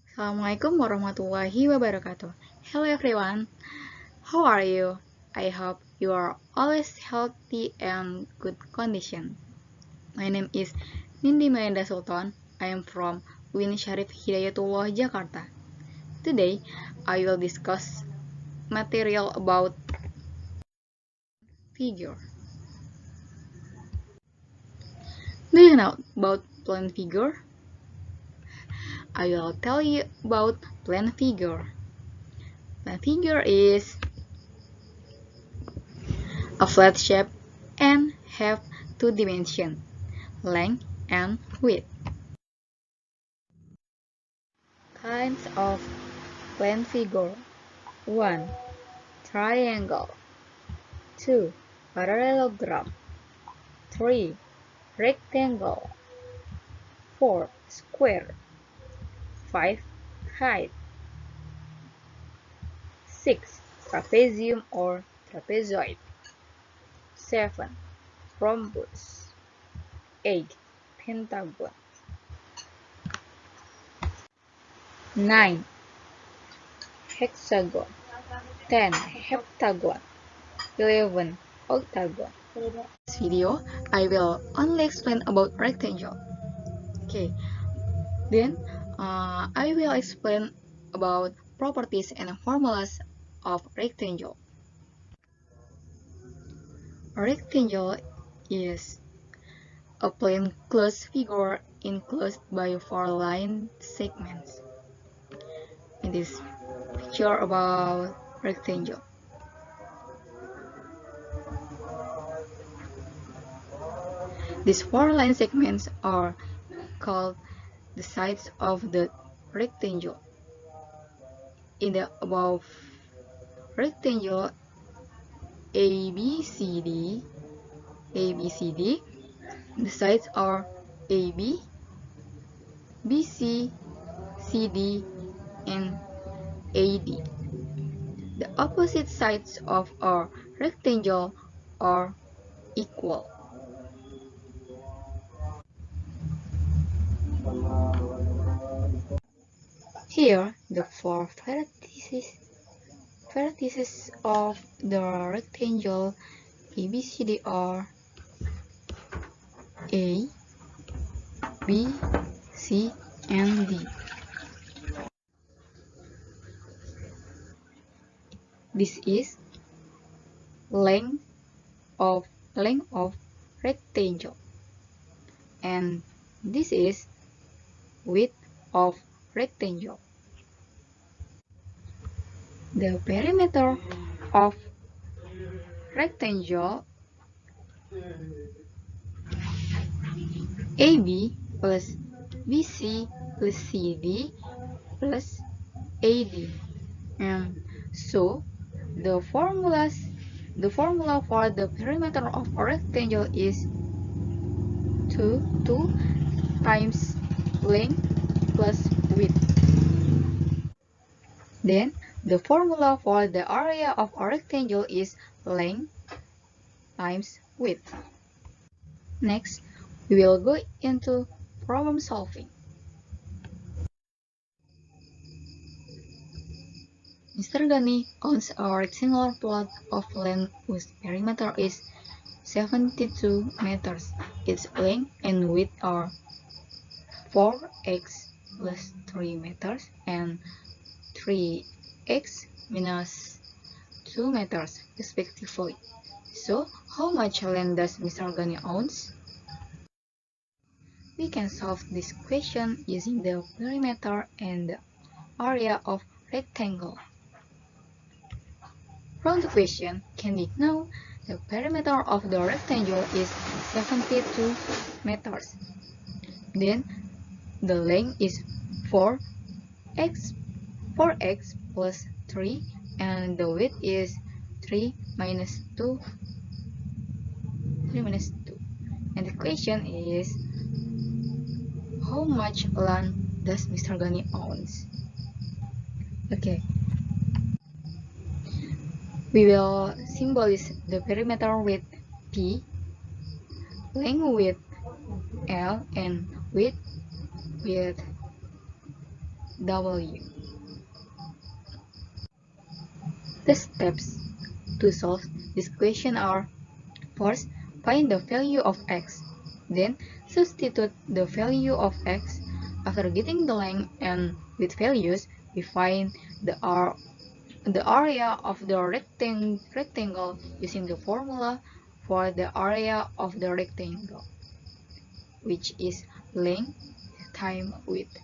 Assalamualaikum warahmatullahi wabarakatuh. Hello everyone, how are you? I hope you are always healthy and good condition. My name is Nindi Melinda Sulton. I am from Win Syarif Hidayatullah, Jakarta. Today, I will discuss material about figure. Do you know about plane figure? I will tell you about plane figure. Plane figure is a flat shape and have two dimensions, length and width. Kinds of plane figure: 1. Triangle. 2. Parallelogram. 3. Rectangle. 4. Square. 5. Height. 6. Trapezium or trapezoid. 7. Rhombus. 8. Pentagon. 9. Hexagon. 10. Heptagon. 11. Octagon. In this video, I will only explain about rectangle. Okay, then I will explain about properties and formulas of rectangle. A rectangle is a plane closed figure enclosed by 4 line segments. In this picture about rectangle, these 4 line segments are called the sides of the rectangle. In the above rectangle ABCD, the sides are AB, BC, CD, and AD. The opposite sides of a rectangle are equal. Here, the 4 vertices of the rectangle ABCD are A, B, C, and D. This is length of rectangle, and this is width of rectangle. The perimeter of rectangle AB plus BC plus CD plus AD, and so the formula for the perimeter of a rectangle is 2 times length plus width. Then the formula for the area of a rectangle is length times width. Next, we will go into problem solving. Mr. Gani owns a rectangular plot of land whose perimeter is 72 meters. Its length and width are 4x plus 3 meters and 3x minus 2 meters respectively. So, how much land does Mr. Gani owns? We can solve this question using the perimeter and the area of rectangle. From the question, can we know the perimeter of the rectangle is 72 meters. Then the length is 4x plus 3, and the width is 3 minus 2. And the question is, how much land does Mr. Gani owns? Okay. We will symbolize the perimeter with P, length with L, and width with W. The steps to solve this question are: first, find the value of x. Then, substitute the value of x. After getting the length and width values, we find the area of the rectangle using the formula for the area of the rectangle, which is length times width.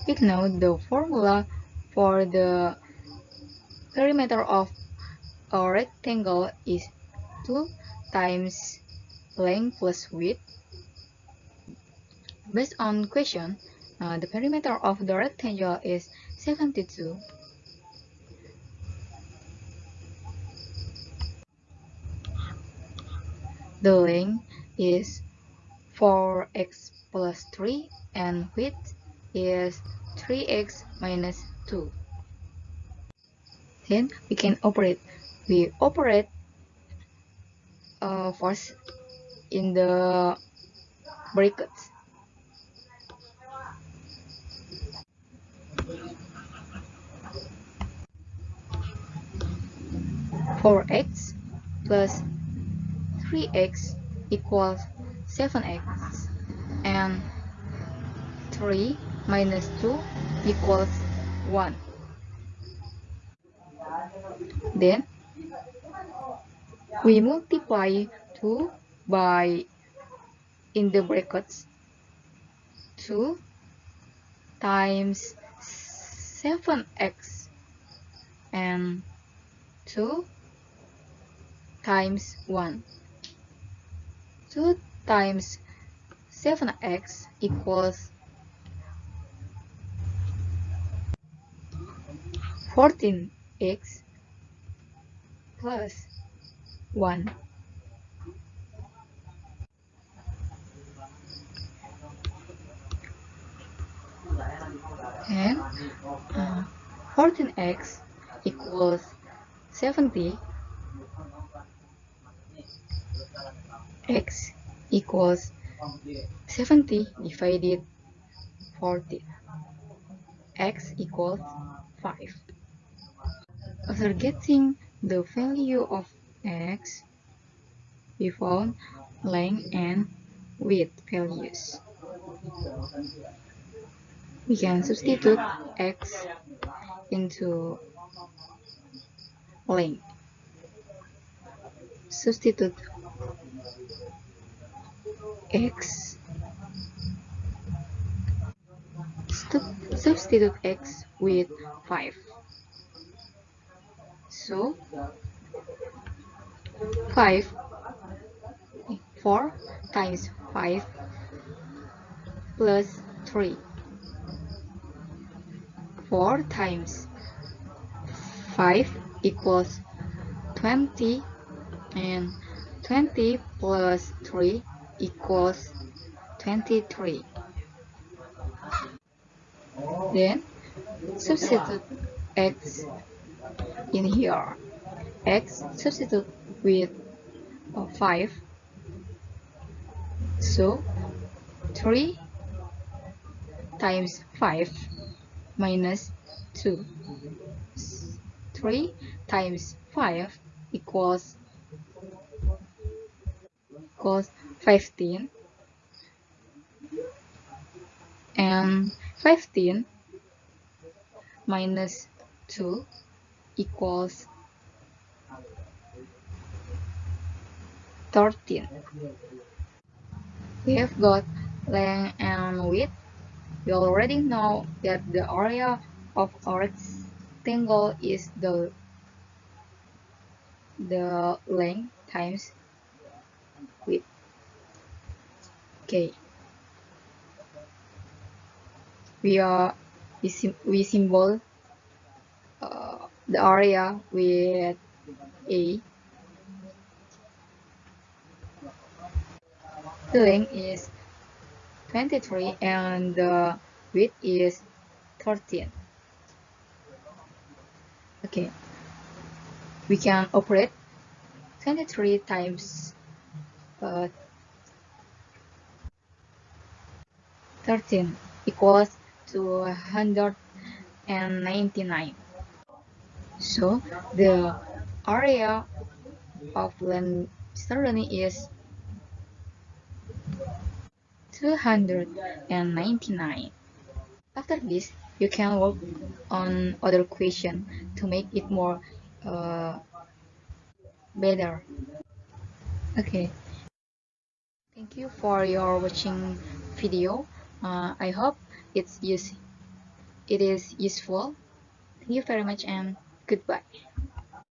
We know the formula for the perimeter of a rectangle is 2 times length plus width. Based on question, the perimeter of the rectangle is 72. The length is 4x plus 3 and width is 3x minus 2. Then we can operate. We operate first in the brackets. 4x plus 3x equals 7x, and 3 minus 2 equals 1. Then we multiply 2 by, in the brackets, 2 times 7x and 2 times 1. 2 times 7x equals 14x plus 1. And 14x equals 70. X equals 70 divided 14. X equals 5. After getting the value of x, we found length and width values. We can substitute x into length. Substitute x. Substitute x with 5. So 4 times 5 plus 3. 4 times 5 equals 20, and 20 plus 3 equals 23. Then substitute x in here. X substitute with 5. So 3 times 5 minus 2. 3 times 5 equals 15, and 15 minus 2 equals 13. We have got length and width. We already know that the area of a rectangle is the length times width. Okay. We symbol the area with A. The length is 23 and the width is 13. Okay, we can operate 23 times 13 equals 299. So the area of land surrounding is 299. After this, you can work on other question to make it more better. Okay, thank you for your watching video. I hope it is useful. Thank you very much and goodbye.